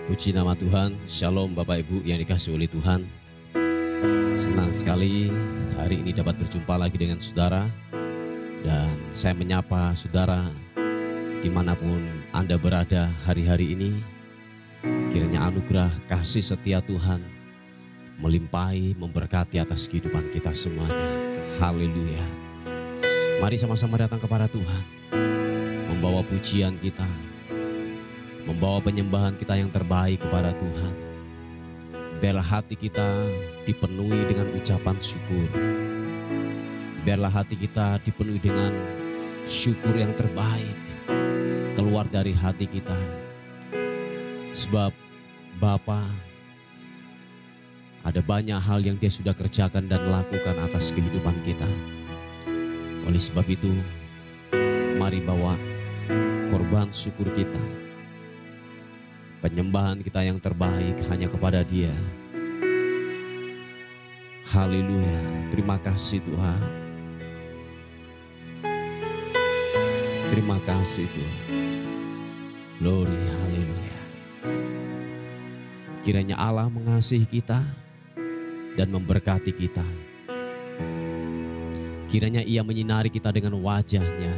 Puji nama Tuhan, Shalom Bapak Ibu yang dikasihi oleh Tuhan. Senang sekali hari ini dapat berjumpa lagi dengan saudara. Dan saya menyapa saudara dimanapun Anda berada hari-hari ini. Kiranya anugerah kasih setia Tuhan melimpahi, memberkati atas kehidupan kita semuanya. Haleluya. Mari sama-sama datang kepada Tuhan, membawa pujian kita, membawa penyembahan kita yang terbaik kepada Tuhan. Biarlah hati kita dipenuhi dengan ucapan syukur. Biarlah hati kita dipenuhi dengan syukur yang terbaik keluar dari hati kita. Sebab Bapa, ada banyak hal yang Dia sudah kerjakan dan lakukan atas kehidupan kita. Oleh sebab itu, mari bawa korban syukur kita, penyembahan kita yang terbaik hanya kepada Dia. Haleluya. Terima kasih Tuhan. Terima kasih Tuhan. Glory, haleluya. Kiranya Allah mengasihi kita dan memberkati kita. Kiranya Ia menyinari kita dengan wajah-Nya,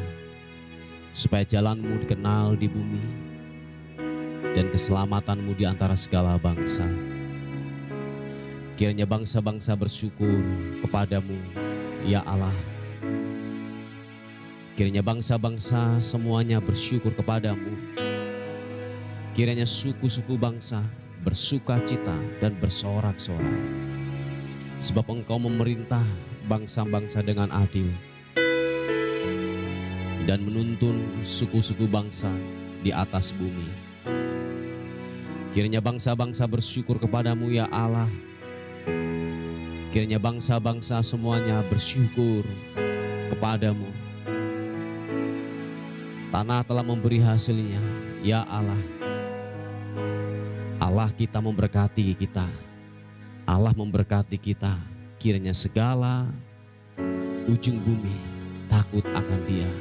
supaya jalanmu dikenal di bumi dan keselamatanmu di antara segala bangsa. Kiranya bangsa-bangsa bersyukur kepadamu, ya Allah. Kiranya bangsa-bangsa semuanya bersyukur kepadamu. Kiranya suku-suku bangsa bersuka cita dan bersorak-sorak. Sebab Engkau memerintah bangsa-bangsa dengan adil dan menuntun suku-suku bangsa di atas bumi. Kiranya bangsa-bangsa bersyukur kepadamu, ya Allah. Kiranya bangsa-bangsa semuanya bersyukur kepadamu. Tanah telah memberi hasilnya, ya Allah. Allah kita memberkati kita. Allah memberkati kita. Kiranya segala ujung bumi takut akan Dia.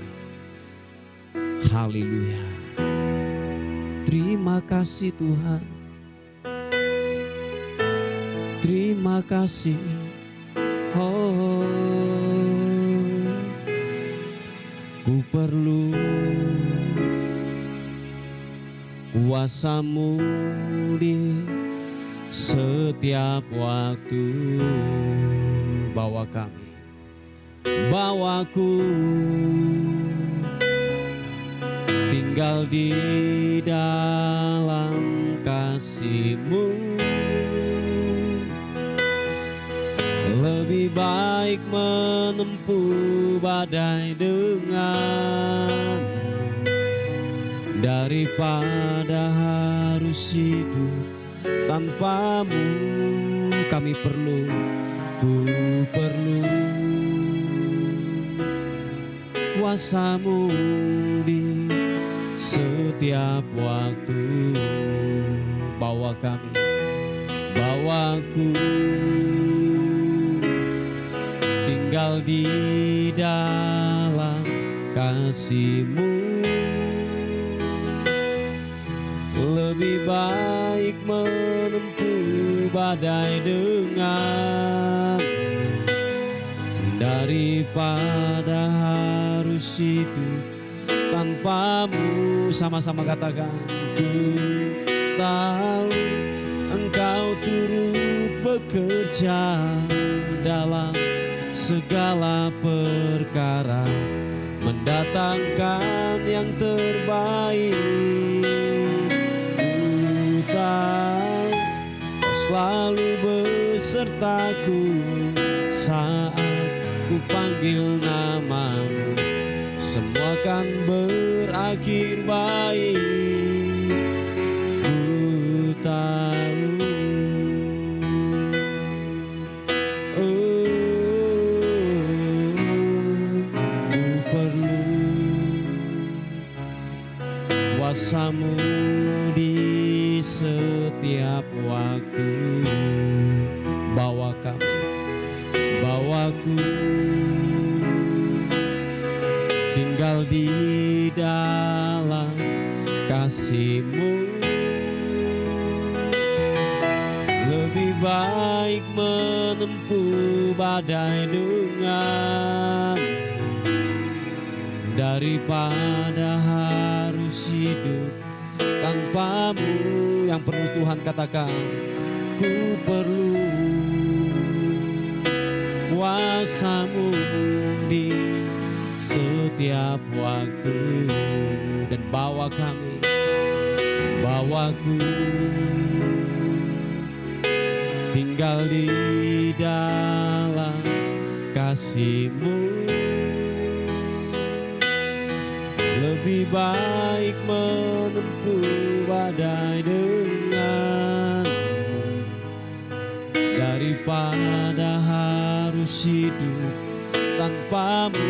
Haleluya. Terima kasih Tuhan. Terima kasih. Oh, ku perlu kuasa-Mu di setiap waktu. Bawa kami, bawaku tinggal di dalam kasih-Mu. Lebih baik menempuh badai dengan daripada harus hidup tanpa-Mu. Kami perlu, ku perlu kuasa-Mu di setiap waktu. Bawa kami, bawaku tinggal di dalam kasih-Mu. Lebih baik menempuh badai dengan daripada harus hidup tanpa-Mu. Sama-sama katakan, ku tahu Engkau turut bekerja dalam segala perkara, mendatangkan yang terbaik. Ku tahu Kau selalu besertaku saat ku panggil nama-Mu. Semua kan berakhir baik. Ku tahu. Kuasa-Mu di setiap waktu. Bawa kami, bawaku tinggal di dalam kasih-Mu. baik menempuh badai dengan daripada harus hidup tanpamu. Yang perlu Tuhan katakan, ku perlu kuasa-Mu di setiap waktu, dan bawa kami, bawaku tinggal di dalam kasih-Mu. Lebih baik menempuh badai dengan daripada harus hidup tanpa-Mu.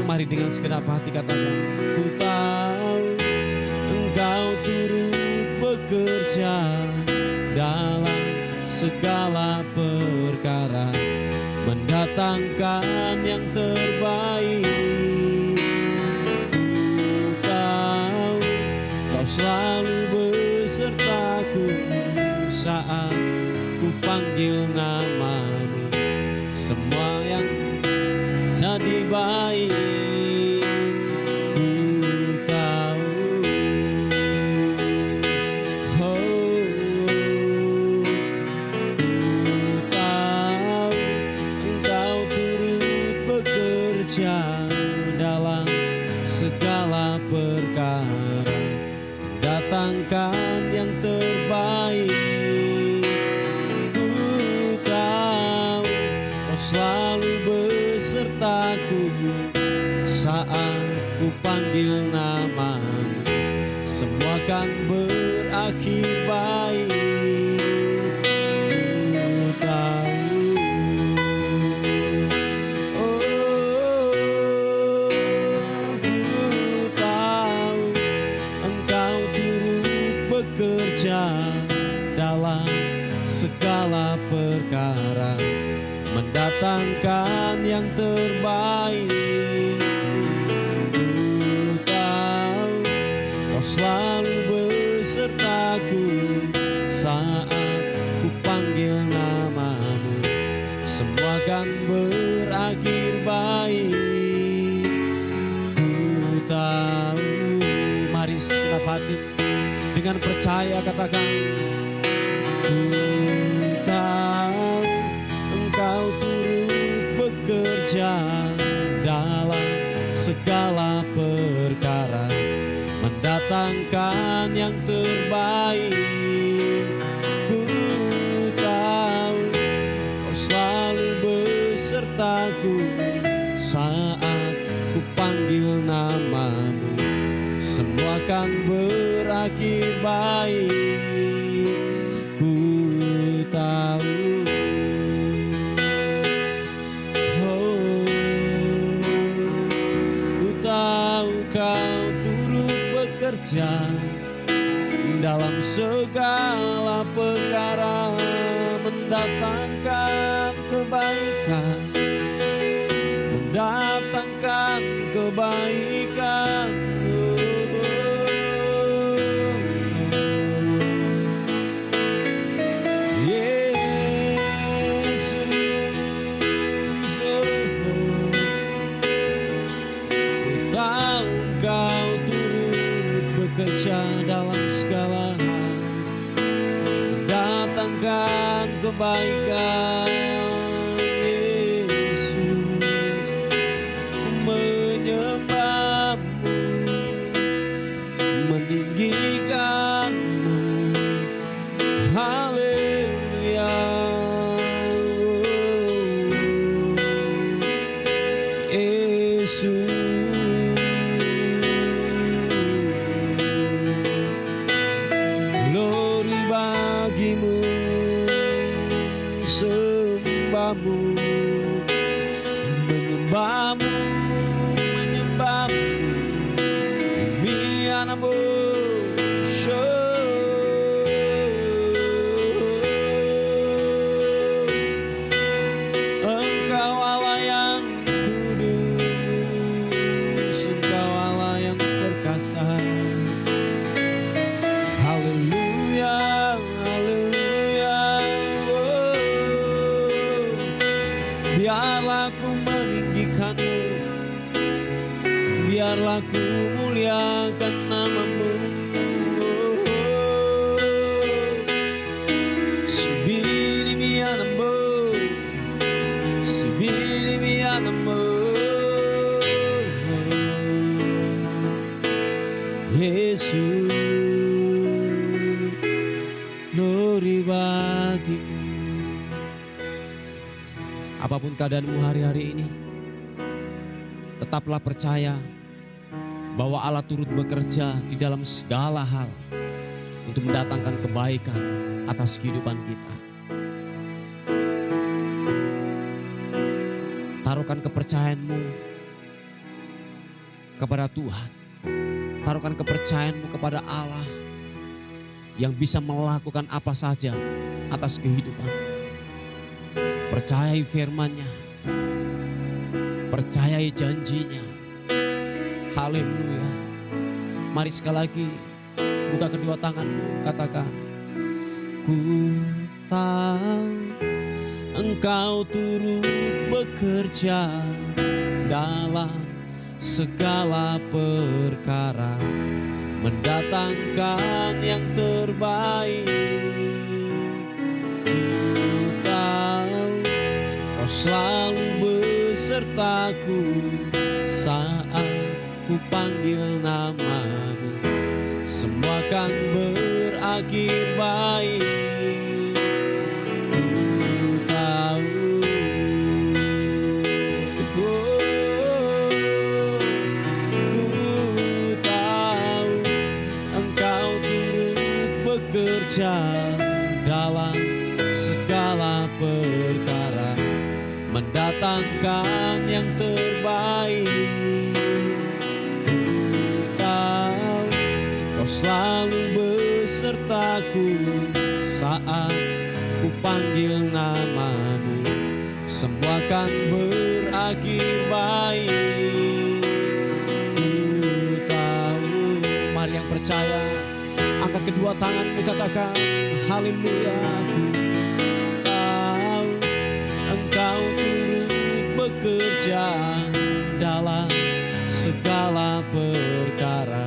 Mari dengan segenap hati katakan, ku tahu Engkau turut bekerja dalam segala perkara, mendatangkan yang terbaik. Ku tahu Kau selalu besertaku saat ku panggil nama-Mu. Semua yang jadi baik, ku tahu. Oh, ku tahu Engkau turut bekerja dalam segala perkara, mendatangkan yang terbaik. Ku tahu Kau selalu besertaku saat ku panggil nama-Mu. Semua kan berakhir baik. Ku tahu, oh, ku tahu Engkau turut bekerja dalam segala perkara, mendatangkan yang terbaik. Ku tahu Kau selalu besertaku saat ku panggil nama-Mu. Semua kan berakhir baik. Ku tahu. Mari segenap hati dengan percaya katakan, ku tahu Engkau turut bekerja dalam segala perkara, mendatangkan yang terbaik. Ku tahu Kau selalu besertaku saat ku panggil nama-Mu. Semua kan berakhir baik. Ku tahu. Kau turut bekerja dalam segala perkara, mendatangkan kebaikan, mendatangkan kebaikan. Bekerja dalam segala hal, mendatangkan kebaikan. Yesus, ku menyembah-Mu, meninggikan-Mu. Haleluya. Yesus, bagimu aku meninggikan-Mu, biarlah ku muliakan nama-Mu. Yesus, glory bagi-Mu. Apapun keadaanmu hari-hari ini, tetaplah percaya bahwa Allah turut bekerja di dalam segala hal untuk mendatangkan kebaikan atas kehidupan kita. Taruhkan kepercayaanmu kepada Tuhan. Taruhkan kepercayaanmu kepada Allah yang bisa melakukan apa saja atas kehidupan. Percayai firman-Nya, percayai janjinya. Haleluya. Mari sekali lagi buka kedua tanganmu, katakan, ku tahu Engkau turut bekerja dalam segala perkara, mendatangkan yang terbaik. Ku tahu Kau selalu besertaku saat ku panggil nama-Mu, semua kan berakhir baik. Dalam segala perkara, mendatangkan yang terbaik. Ku tahu Kau selalu besertaku saat ku panggil nama-Mu, semua kan berakhir baik. Ku tahu, mari yang percaya, angkat kedua tanganmu, katakan, haleluya. Ku tahu Engkau turut bekerja dalam segala perkara,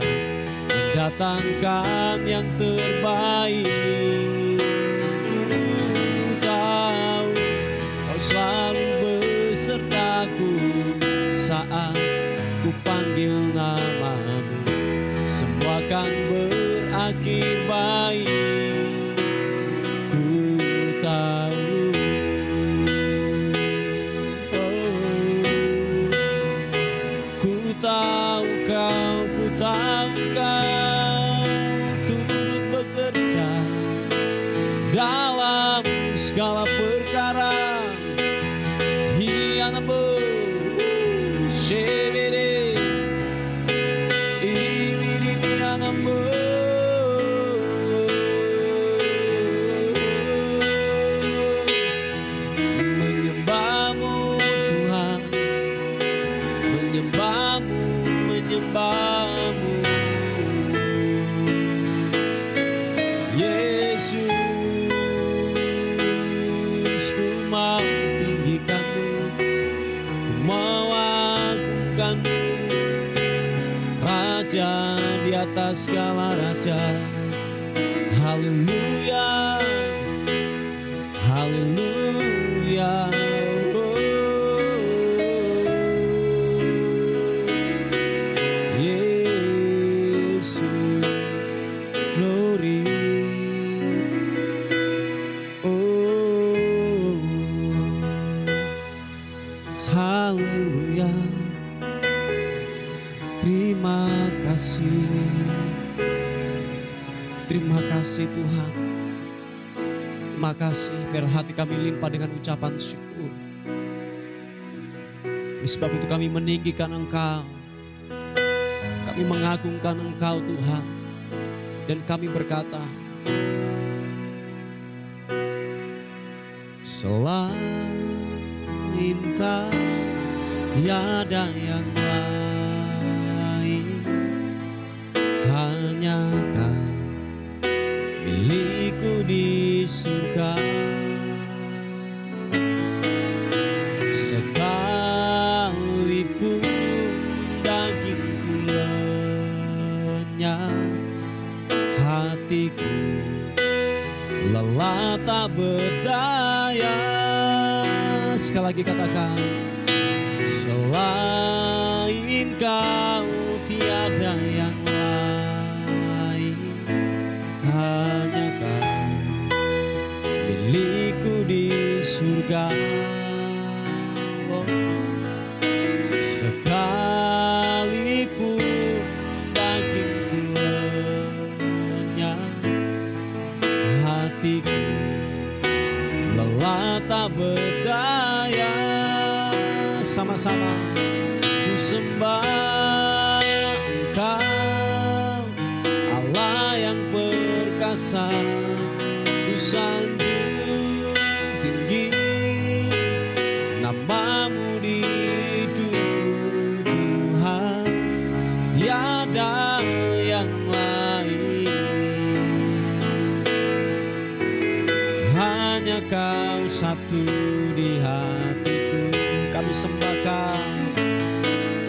mendatangkan yang terbaik. Ku tahu Kau selalu besertaku saat ku panggil nama-Mu, semua kan berakhir baik. Ku tahu, ku tahu Kau turut bekerja dalam segala perkara. Hianamu, shevere, imirianamu. Menyembahmu, Yesus, ku mau tinggikan-Mu, ku mau agungkan-Mu, Raja di atas segala raja. Haleluya, haleluya. Haleluya, terima kasih, terima kasih Tuhan. Terima kasih, biar hati kami limpah dengan ucapan syukur. Sebab itu kami meninggikan Engkau, kami mengagungkan Engkau Tuhan, dan kami berkata, selain Kau tiada yang lain, hanya Kau milikku di surga. Segala hatiku lelah tak berdaya. Sekali lagi katakan, selain Kau tiada yang lain, hanya Kau milikku di surga. Oh, sekalipun dagingku lenyap, hatiku lelah tak berdaya. Sama-sama ku sembah Engkau, Allah yang perkasa. Ku sanjung tinggi namamu di hidupku Tuhan, tiada yang lain. Hanya Kau satu di hatiku. Kami sembah Kau,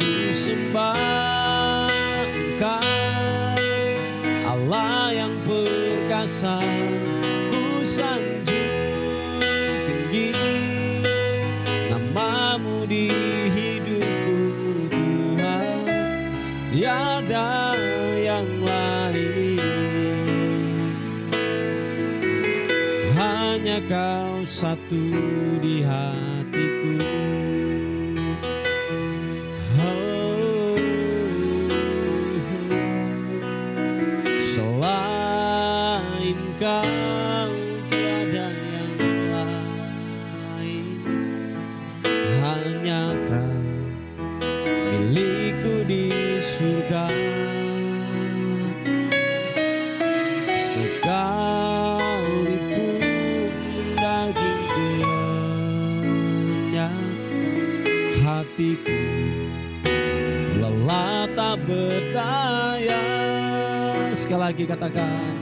ku sembah Engkau, Allah yang perkasa. Ku sanjung tinggi namamu di hidupku Tuhan, tiada yang lain. Hanya Kau satu di hatiku. Selain Kau tiada yang lain, hanya Kau milikku di surga. Sekalipun dagingku lenyap, hatiku lelah tak berdaya. Sekali lagi katakan,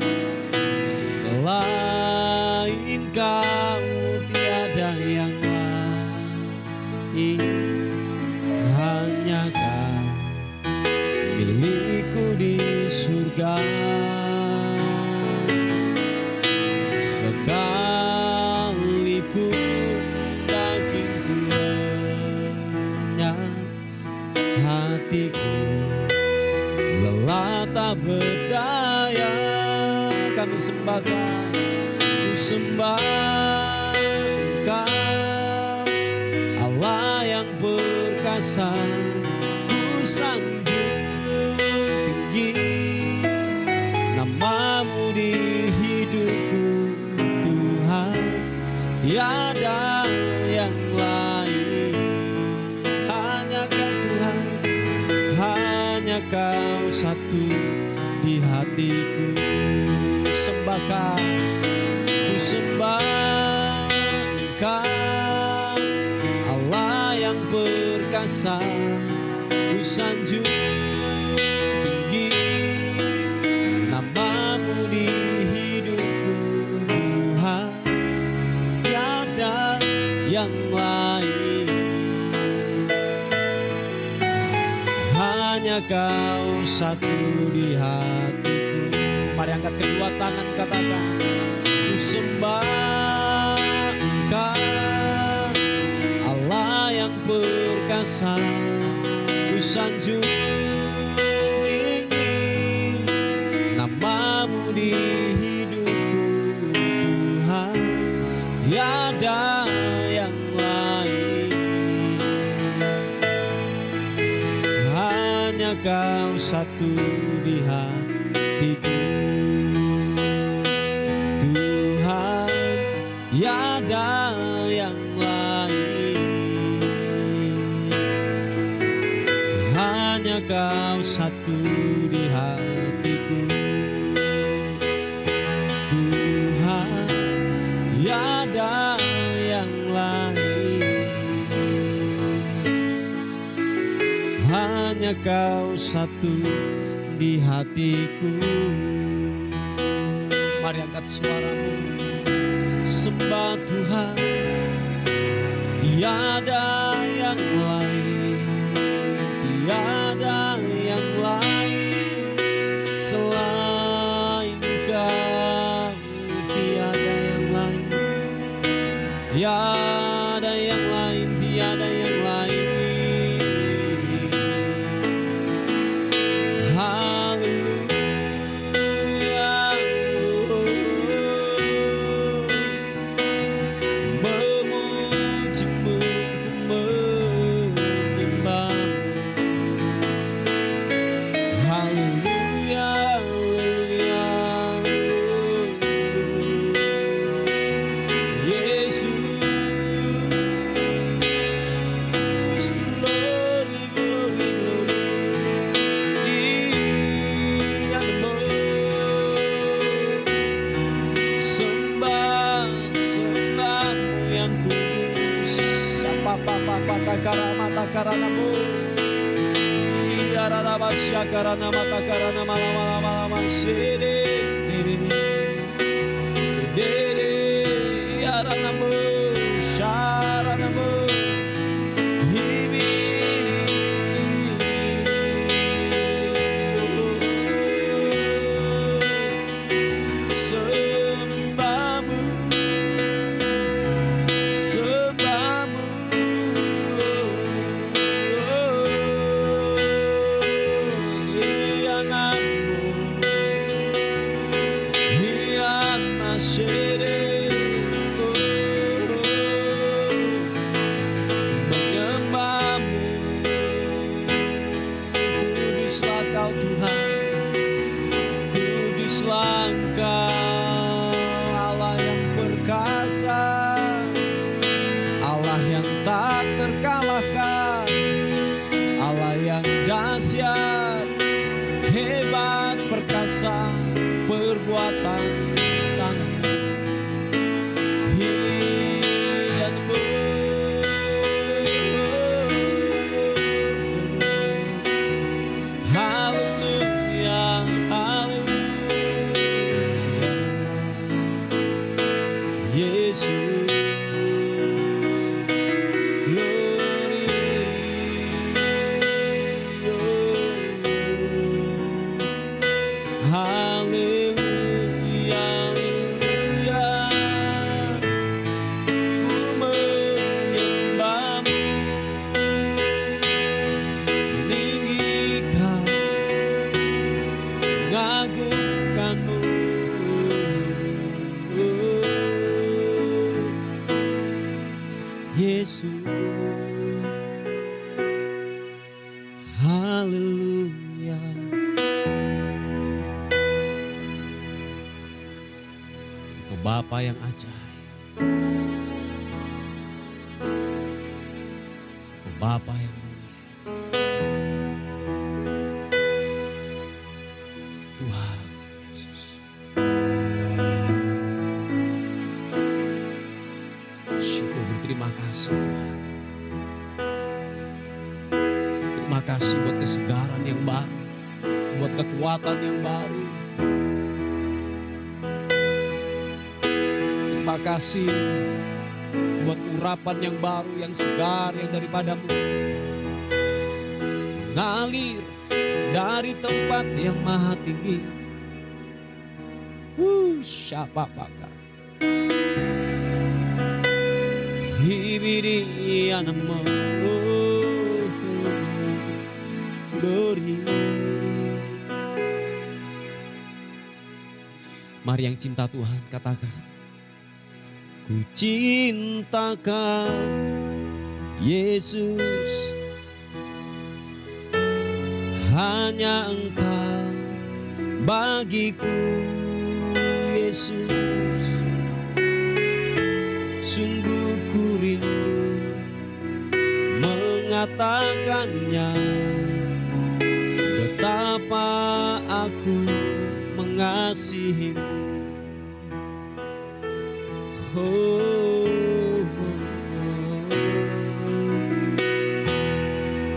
selain Kau tiada yang lain, hanya Kau milikku di surga. Sekalipun dagingku lenyap, hatiku lelah tak berdaya. Kami sembah Kau, ku sembah Engkau, Allah yang perkasa. Ku sanjung tinggi namamu di hidupku Tuhan, tiada yang lain. Hanya Kau Tuhan, hanya Kau satu di hatiku. Sembah Kau, ku sembah Engkau, Allah yang perkasa. Ku sanjung tinggi namamu di hidupku Tuhan, tiada yang lain. Hanya Kau satu di hatiku. Mari angkat kedua tangan, katakan, ku sembah Engkau, Allah yang perkasa. Ku sanjung tinggi namamu di hidupku Tuhan, tiada yang lain. Hanya Kau satu di hatiku Tuhan, tiada yang lain. Hanya Kau satu di hatiku Tuhan, tiada yang lain. Hanya Kau satu di hatiku. Mari angkat suaramu, sembah Tuhan, tiada yang lain, tiada yang lain selain karanamu. Yararabasya karana mata karana malama sede. Sedede yaranamu syaranamu. Hibiri sembahmu, sembahmu. Hianamu, hiana sede. Kau Tuhan, kuduslah Engkau, Allah yang perkasa, Allah yang tak terkalahkan, Allah yang dahsyat, hebat, perkasa, perbuatan tangan-Mu. Yesus, glory, haleluya, haleluya. Ku menyembahmu, meninggikan, mengagungkanmu. Yesus, haleluya. Engkau Bapa yang ajaib, Engkau Bapa yang mulia, Tuhan Yesus. Syukur, berterima kasih Tuhan. Terima kasih buat kesegaran yang baru, buat kekuatan yang baru. Terima kasih buat urapan yang baru, yang segar, yang daripadamu. Mengalir dari tempat yang maha tinggi. Siapa pakar? Hibiri anamo glory. Mari yang cinta Tuhan katakan, ku cinta Kau Yesus, hanya Engkau bagiku Yesus. Sungguh ku rindu mengatakannya, betapa aku mengasihimu.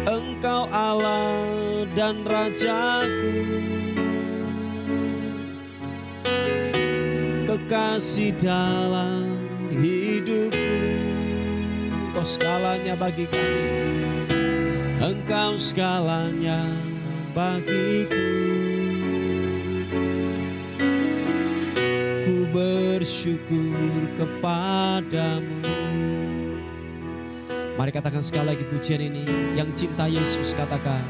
Engkau Allah dan Rajaku, kekasih dalam hidupku. Engkau segalanya bagi kami, Engkau segalanya bagiku. Ku bersyukur kepadamu. Mari katakan sekali lagi pujian ini. Yang cinta Yesus katakan,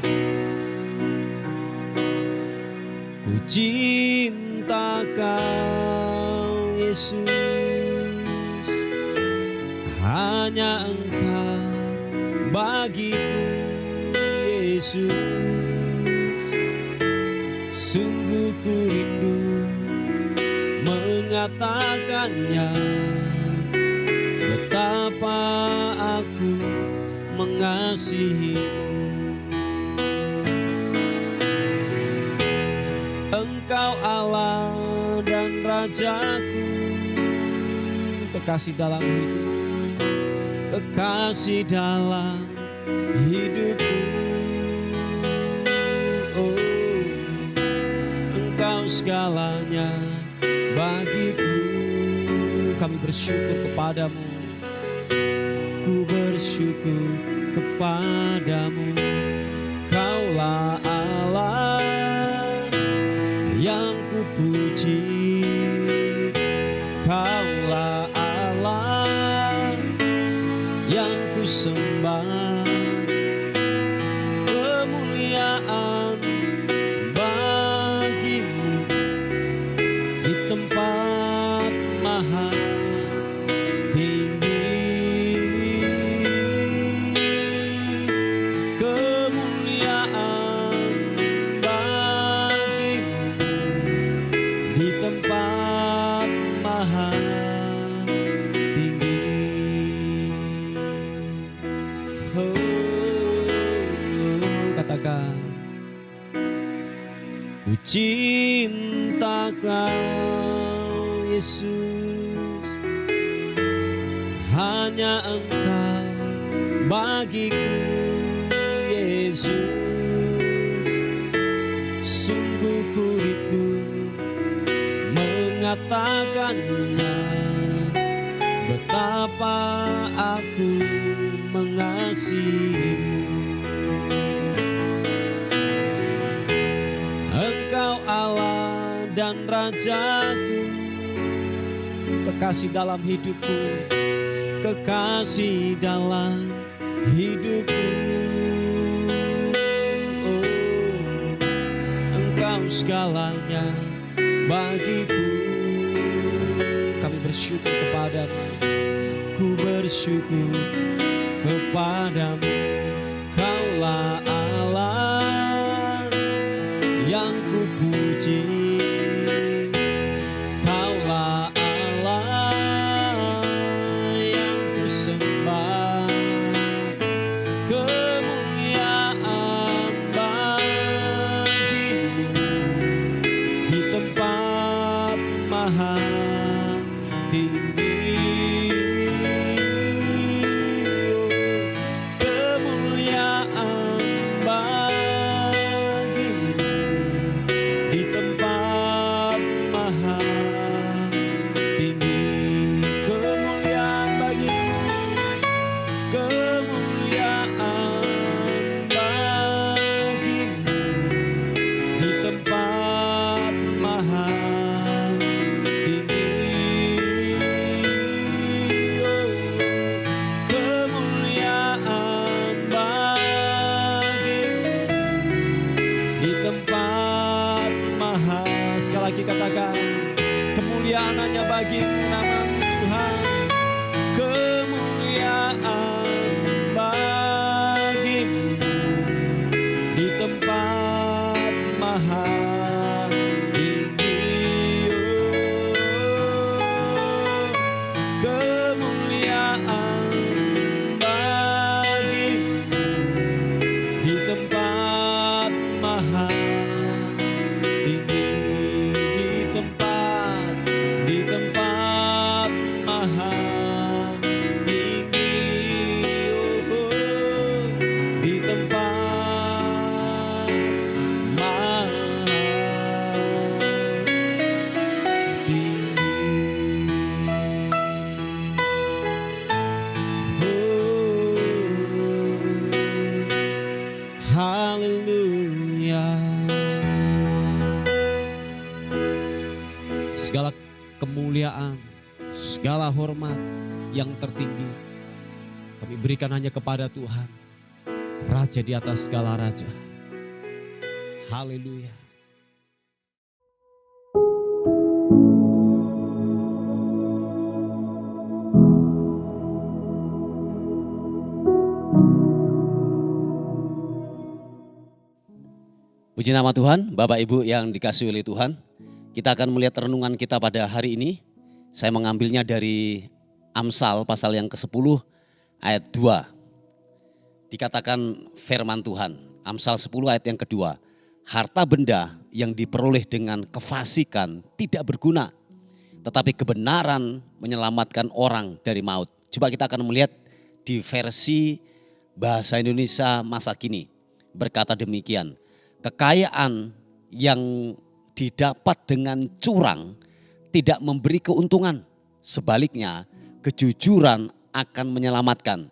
ku cinta Kau Yesus, hanya Engkau bagiku Yesus. Sungguh ku rindu mengatakannya, betapa aku mengasihimu. Engkau Allah dan Rajaku, kekasih dalam hidup, kekasih dalam hidupku. Oh, Engkau segalanya bagiku. Kami bersyukur kepadamu. Ku bersyukur kepadamu. Kaulah Allah yang ku puji. Kaulah Allah yang ku sembah. Kemuliaan bagimu di tempat maha tinggi. Kemuliaan bagimu di tempat maha tinggi. Katakan, ku cinta Kau Yesus, hanya Engkau bagiku Yesus. Sungguh ku rindu mengatakannya, betapa aku mengasihimu. Engkau Allah dan Rajaku, kekasih dalam hidupku, kekasih dalam hidupku. Oh, Engkau segalanya bagiku. Kami bersyukur kepadamu. Ku bersyukur kepadamu. Kaulah Allah yang ku puji. Kaulah Allah yang ku sembah. Kemuliaan bagimu di tempat maha tinggi. Kemuliaan bagimu di tempat maha tinggi. Kemuliaan bagimu, kemuliaan bagimu di tempat maha tinggi. Oh, kemuliaan bagimu di tempat maha. Sekali lagi katakan, kemuliaan hanya bagimu namamu Tuhan. Kemuliaan bagimu di tempat maha tinggi. Oh, kemuliaan bagimu di tempat maha tinggi. Di tempat maha tinggi. Oh, di tempat maha tinggi. Oh, haleluya. Segala kemuliaan, segala hormat yang tertinggi kami berikan hanya kepada Tuhan, Raja di atas segala raja. Haleluya. Puji nama Tuhan, Bapak Ibu yang dikasihi oleh Tuhan. Kita akan melihat renungan kita pada hari ini. Saya mengambilnya dari Amsal pasal yang ke-10 ayat 2. Dikatakan firman Tuhan, Amsal 10 ayat yang kedua. Harta benda yang diperoleh dengan kefasikan tidak berguna, tetapi kebenaran menyelamatkan orang dari maut. Coba kita akan melihat di versi Bahasa Indonesia masa kini berkata demikian, kekayaan yang didapat dengan curang tidak memberi keuntungan. Sebaliknya, kejujuran akan menyelamatkan.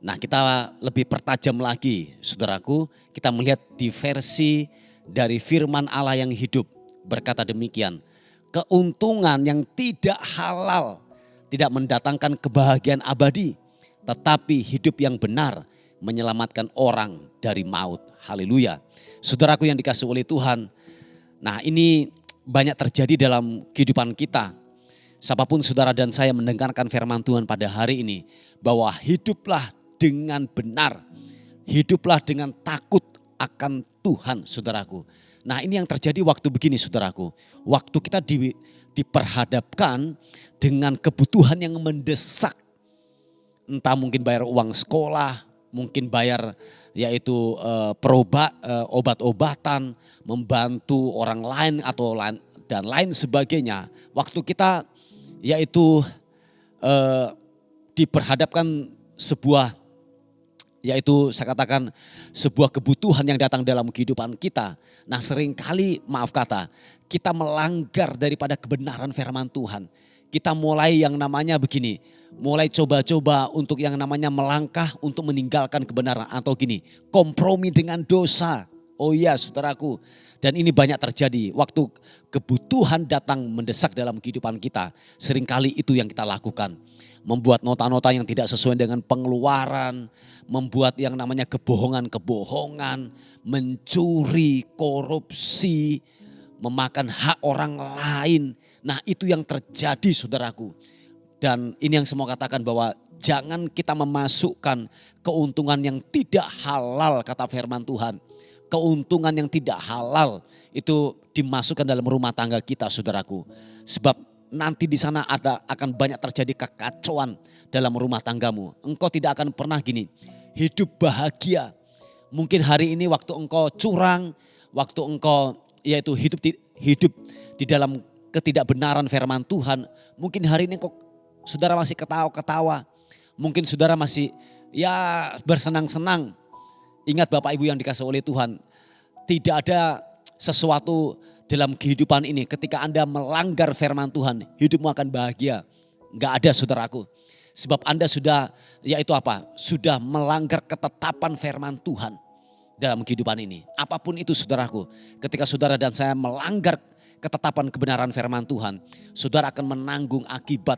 Nah, kita lebih pertajam lagi, saudaraku. Kita melihat di versi dari firman Allah yang hidup. Berkata demikian, keuntungan yang tidak halal tidak mendatangkan kebahagiaan abadi. Tetapi hidup yang benar menyelamatkan orang dari maut. Haleluya. Saudaraku yang dikasihi oleh Tuhan. Nah, ini banyak terjadi dalam kehidupan kita. Siapapun saudara dan saya mendengarkan firman Tuhan pada hari ini, bahwa hiduplah dengan benar, hiduplah dengan takut akan Tuhan, saudaraku. Nah, ini yang terjadi waktu begini, saudaraku. Waktu kita diperhadapkan dengan kebutuhan yang mendesak. Entah mungkin bayar uang sekolah, mungkin bayar yaitu obat-obatan, membantu orang lain atau dan lain sebagainya. Waktu kita yaitu diperhadapkan sebuah, yaitu saya katakan sebuah kebutuhan yang datang dalam kehidupan kita. Nah, seringkali maaf kata kita melanggar daripada kebenaran firman Tuhan. Kita mulai yang namanya begini, mulai coba-coba untuk yang namanya melangkah untuk meninggalkan kebenaran, atau gini, kompromi dengan dosa. Oh iya, saudaraku. Dan ini banyak terjadi waktu kebutuhan datang mendesak dalam kehidupan kita. Seringkali itu yang kita lakukan. Membuat nota-nota yang tidak sesuai dengan pengeluaran. Membuat yang namanya kebohongan-kebohongan. Mencuri, korupsi, memakan hak orang lain. Nah, itu yang terjadi, saudaraku. Dan ini yang semua katakan bahwa jangan kita memasukkan keuntungan yang tidak halal, kata firman Tuhan. Keuntungan yang tidak halal itu dimasukkan dalam rumah tangga kita, saudaraku. Sebab nanti di sana akan banyak terjadi kekacauan dalam rumah tanggamu. Engkau tidak akan pernah gini, hidup bahagia. Mungkin hari ini waktu engkau curang, waktu engkau yaitu hidup di dalam ketidakbenaran firman Tuhan. Mungkin hari ini kok saudara masih ketawa-ketawa. Mungkin saudara masih ya bersenang-senang. Ingat Bapak Ibu yang dikasihi oleh Tuhan. Tidak ada sesuatu dalam kehidupan ini ketika Anda melanggar firman Tuhan, hidupmu akan bahagia. Enggak ada, saudaraku. Sebab Anda sudah yaitu apa? Sudah melanggar ketetapan firman Tuhan dalam kehidupan ini. Apapun itu, saudaraku. Ketika saudara dan saya melanggar ketetapan kebenaran firman Tuhan, saudara akan menanggung akibat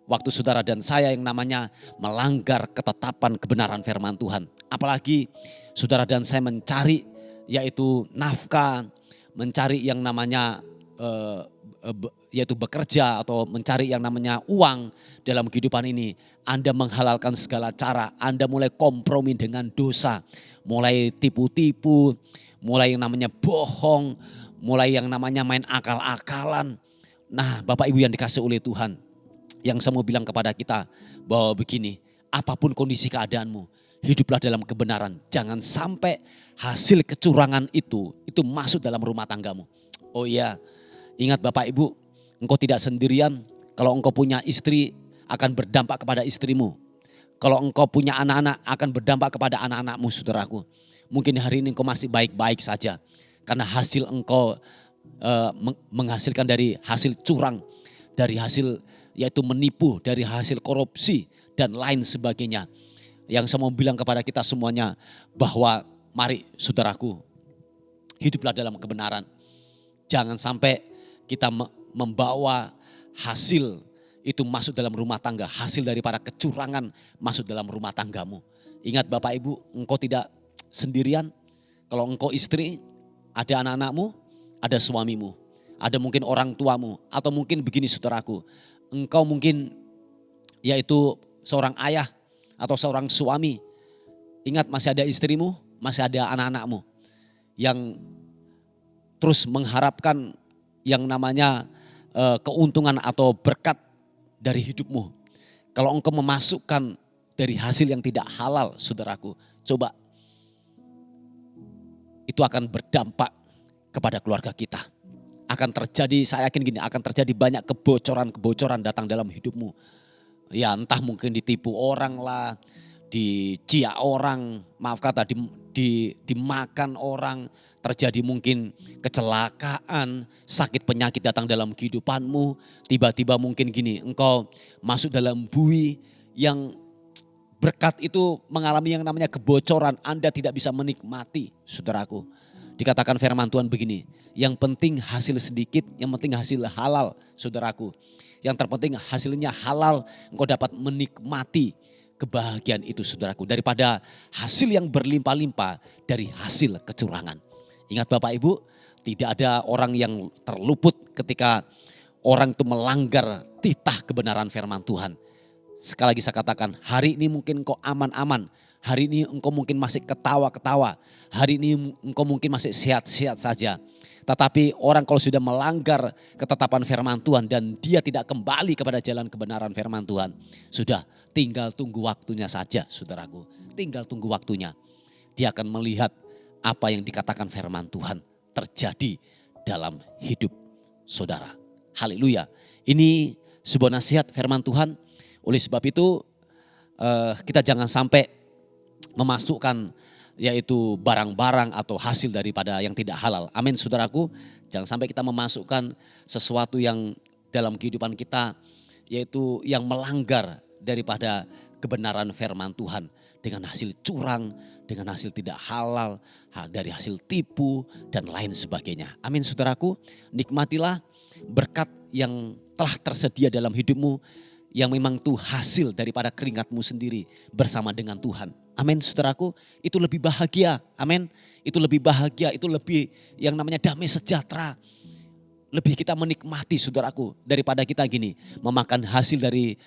waktu saudara dan saya yang namanya melanggar ketetapan kebenaran firman Tuhan. Apalagi saudara dan saya mencari yaitu nafkah, mencari yang namanya yaitu bekerja atau mencari yang namanya uang dalam kehidupan ini. Anda menghalalkan segala cara, Anda mulai kompromi dengan dosa, mulai tipu-tipu, mulai yang namanya bohong, mulai yang namanya main akal-akalan. Nah, Bapak Ibu yang dikasihi oleh Tuhan, yang saya mau bilang kepada kita bahwa begini, apapun kondisi keadaanmu, hiduplah dalam kebenaran. Jangan sampai hasil kecurangan itu masuk dalam rumah tanggamu. Oh iya, ingat Bapak Ibu, engkau tidak sendirian. Kalau engkau punya istri, akan berdampak kepada istrimu. Kalau engkau punya anak-anak, akan berdampak kepada anak-anakmu, saudaraku. Mungkin hari ini engkau masih baik-baik saja. Karena hasil engkau menghasilkan dari hasil curang, dari hasil yaitu menipu, dari hasil korupsi dan lain sebagainya. Yang saya mau bilang kepada kita semuanya bahwa mari saudaraku, hiduplah dalam kebenaran. Jangan sampai kita membawa hasil itu masuk dalam rumah tangga, hasil daripada kecurangan masuk dalam rumah tanggamu. Ingat Bapak Ibu, engkau tidak sendirian. Kalau engkau istri, ada anak-anakmu, ada suamimu, ada mungkin orang tuamu, atau mungkin begini saudaraku, engkau mungkin yaitu seorang ayah atau seorang suami. Ingat masih ada istrimu, masih ada anak-anakmu yang terus mengharapkan yang namanya keuntungan atau berkat dari hidupmu. Kalau engkau memasukkan dari hasil yang tidak halal, saudaraku, coba itu akan berdampak kepada keluarga kita. Akan terjadi, saya yakin gini, akan terjadi banyak kebocoran-kebocoran datang dalam hidupmu. Ya entah mungkin ditipu orang lah, dijiak orang, maaf kata dimakan orang, terjadi mungkin kecelakaan, sakit penyakit datang dalam kehidupanmu, tiba-tiba mungkin gini, engkau masuk dalam bui yang berkat itu mengalami yang namanya kebocoran, Anda tidak bisa menikmati, saudaraku. Dikatakan firman Tuhan begini, yang penting hasil sedikit, yang penting hasil halal, saudaraku. Yang terpenting hasilnya halal, engkau dapat menikmati kebahagiaan itu, saudaraku. Daripada hasil yang berlimpah-limpah dari hasil kecurangan. Ingat Bapak Ibu, tidak ada orang yang terluput ketika orang itu melanggar titah kebenaran firman Tuhan. Sekali lagi saya katakan, hari ini mungkin engkau aman-aman. Hari ini engkau mungkin masih ketawa-ketawa. Hari ini engkau mungkin masih sehat-sehat saja. Tetapi orang kalau sudah melanggar ketetapan firman Tuhan dan dia tidak kembali kepada jalan kebenaran firman Tuhan. Sudah tinggal tunggu waktunya saja, saudaraku. Tinggal tunggu waktunya. Dia akan melihat apa yang dikatakan firman Tuhan terjadi dalam hidup saudara. Haleluya. Ini sebuah nasihat firman Tuhan. Oleh sebab itu kita jangan sampai memasukkan yaitu barang-barang atau hasil daripada yang tidak halal. Amin saudaraku. Jangan sampai kita memasukkan sesuatu yang dalam kehidupan kita yaitu yang melanggar daripada kebenaran firman Tuhan. Dengan hasil curang, dengan hasil tidak halal, dari hasil tipu dan lain sebagainya. Amin saudaraku. Nikmatilah berkat yang telah tersedia dalam hidupmu. Yang memang itu hasil daripada keringatmu sendiri bersama dengan Tuhan. Amin saudaraku, itu lebih bahagia, amin. Itu lebih bahagia, itu lebih yang namanya damai sejahtera. Lebih kita menikmati saudaraku daripada kita gini, memakan hasil dari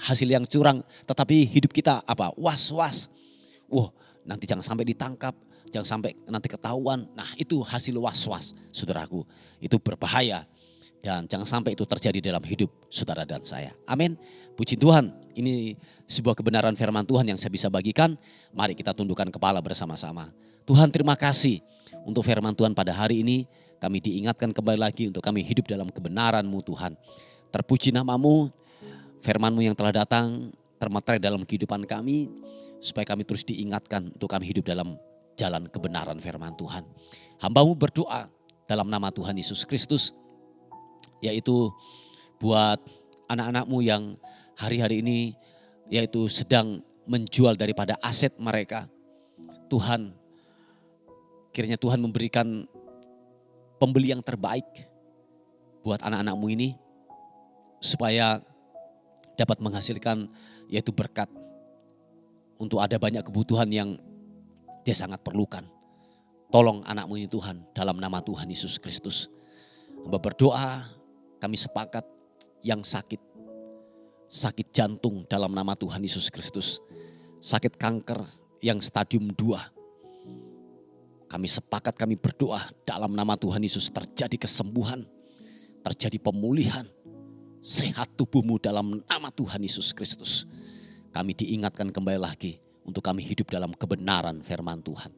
hasil yang curang. Tetapi hidup kita apa? Was-was. Wah, nanti jangan sampai ditangkap, jangan sampai nanti ketahuan. Nah itu hasil was-was saudaraku, itu berbahaya. Dan jangan sampai itu terjadi dalam hidup saudara dan saya. Amin. Puji Tuhan, ini sebuah kebenaran firman Tuhan yang saya bisa bagikan. Mari kita tundukkan kepala bersama-sama. Tuhan terima kasih untuk firman Tuhan pada hari ini. Kami diingatkan kembali lagi untuk kami hidup dalam kebenaran-Mu Tuhan. Terpuji nama-Mu, firman-Mu yang telah datang termeterai dalam kehidupan kami. Supaya kami terus diingatkan untuk kami hidup dalam jalan kebenaran firman Tuhan. Hamba-Mu berdoa dalam nama Tuhan Yesus Kristus. Yaitu buat anak-anak-Mu yang hari-hari ini yaitu sedang menjual daripada aset mereka. Tuhan, kiranya Tuhan memberikan pembeli yang terbaik buat anak-anak-Mu ini. Supaya dapat menghasilkan yaitu berkat. Untuk ada banyak kebutuhan yang dia sangat perlukan. Tolong anak-Mu ini Tuhan dalam nama Tuhan Yesus Kristus. Hamba berdoa. Kami sepakat yang sakit jantung dalam nama Tuhan Yesus Kristus. Sakit kanker yang stadium 2. Kami sepakat, kami berdoa dalam nama Tuhan Yesus terjadi kesembuhan, terjadi pemulihan, sehat tubuhmu dalam nama Tuhan Yesus Kristus. Kami diingatkan kembali lagi untuk kami hidup dalam kebenaran firman Tuhan.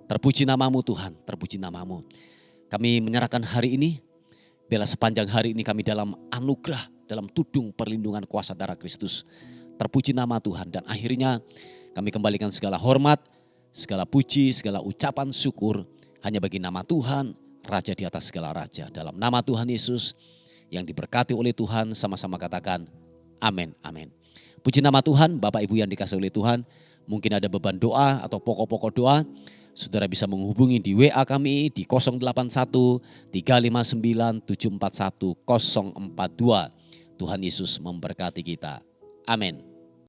Terpuji nama-Mu Tuhan, terpuji nama-Mu. Kami menyerahkan hari ini. Bila sepanjang hari ini kami dalam anugerah, dalam tudung perlindungan kuasa darah Kristus. Terpuji nama Tuhan dan akhirnya kami kembalikan segala hormat, segala puji, segala ucapan syukur hanya bagi nama Tuhan, Raja di atas segala raja. Dalam nama Tuhan Yesus yang diberkati oleh Tuhan, sama-sama katakan amin, amin. Puji nama Tuhan, Bapak Ibu yang dikasihi oleh Tuhan. Mungkin ada beban doa atau pokok-pokok doa. Saudara bisa menghubungi di WA kami di 081 359 741 042. Tuhan Yesus memberkati kita. Amin.